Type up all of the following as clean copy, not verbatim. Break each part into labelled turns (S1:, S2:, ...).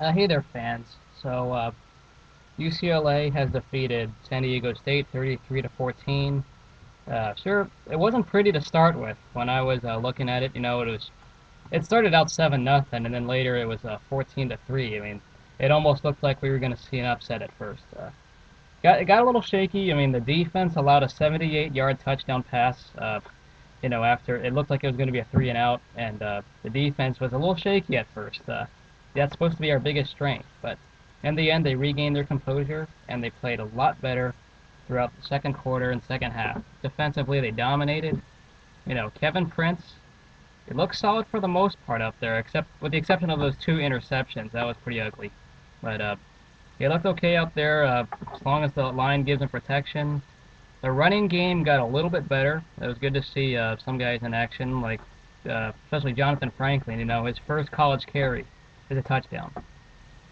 S1: Hey there, fans. UCLA has defeated San Diego State 33 to 14. Sure, it wasn't pretty to start with. When I was looking at it, it started out 7-0, and then later it was 14 to 3. I mean, it almost looked like we were going to see an upset at first. It got a little shaky. I mean, the defense allowed a 78-yard touchdown pass. After it looked like it was going to be a three and out, and the defense was a little shaky at first. That's supposed to be our biggest strength, but in the end, they regained their composure and they played a lot better throughout the second quarter and second half. Defensively, they dominated. Kevin Prince, it looked solid for the most part up there, except with the exception of those two interceptions. That was pretty ugly, but he looked okay out there as long as the line gives him protection. The running game got a little bit better. It was good to see some guys in action, like especially Jonathan Franklin. His first college carry is a touchdown.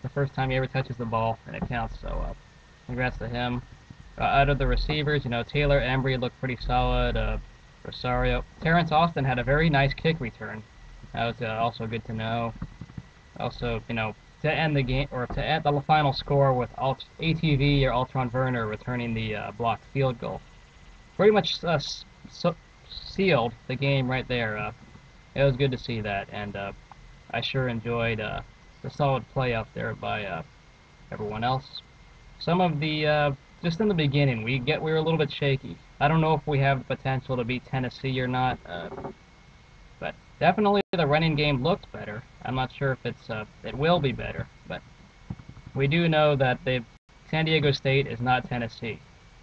S1: The first time he ever touches the ball, and it counts. So, congrats to him. Out of the receivers, Taylor Embry looked pretty solid. Rosario, Terrence Austin had a very nice kick return. That was also good to know. Also, to end the game or to add the final score with ATV or Altron Werner returning the blocked field goal. Pretty much sealed the game right there. It was good to see that, and I sure enjoyed the solid play out there by everyone else. Some of the just in the beginning, we were a little bit shaky. I don't know if we have the potential to beat Tennessee or not, but definitely the running game looked better. I'm not sure if it will be better, but we do know that San Diego State is not Tennessee,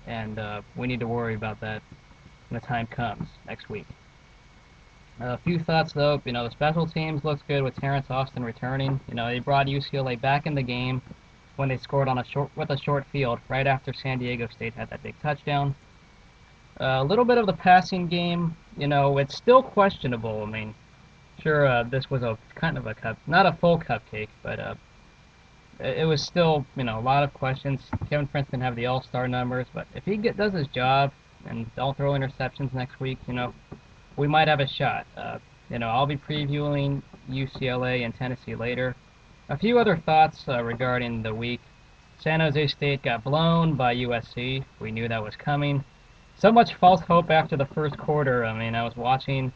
S1: and we need to worry about that when the time comes next week. A few thoughts though. The special teams looks good with Terrence Austin returning. They brought UCLA back in the game when they scored on a short field right after San Diego State had that big touchdown. A little bit of the passing game. It's still questionable. I mean, sure, this was a kind of a not a full cupcake, but it was still, a lot of questions. Kevin Prince didn't have the all-star numbers, but if he does his job and don't throw interceptions next week, we might have a shot. I'll be previewing UCLA and Tennessee later. A few other thoughts regarding the week. San Jose State got blown by USC. We knew that was coming. So much false hope after the first quarter. I mean, I was watching,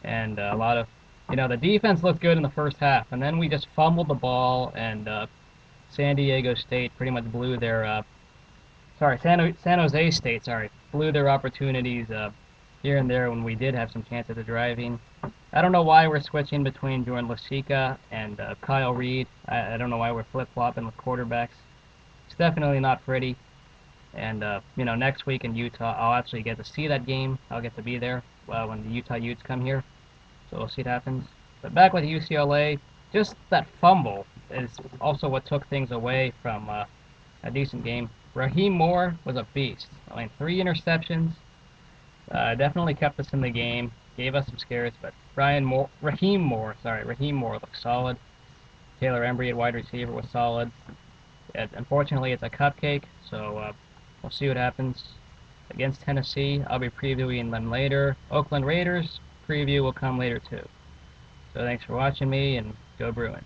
S1: and a lot of, the defense looked good in the first half, and then we just fumbled the ball, and San Diego State pretty much blew their, San Jose State, blew their opportunities here and there when we did have some chances of driving. I don't know why we're switching between Jordan Lasica and Kyle Reed. I don't know why we're flip-flopping with quarterbacks. It's definitely not pretty. And, next week in Utah, I'll actually get to see that game. I'll get to be there when the Utah Utes come here. So we'll see what happens. But back with UCLA, just that fumble is also what took things away from a decent game. Raheem Moore was a beast. I mean, 3 interceptions. Definitely kept us in the game. Gave us some scares, but Raheem Moore looked solid. Taylor Embry at wide receiver was solid. Unfortunately, it's a cupcake, so we'll see what happens. Against Tennessee, I'll be previewing them later. Oakland Raiders preview will come later too. So thanks for watching me, and go Bruins.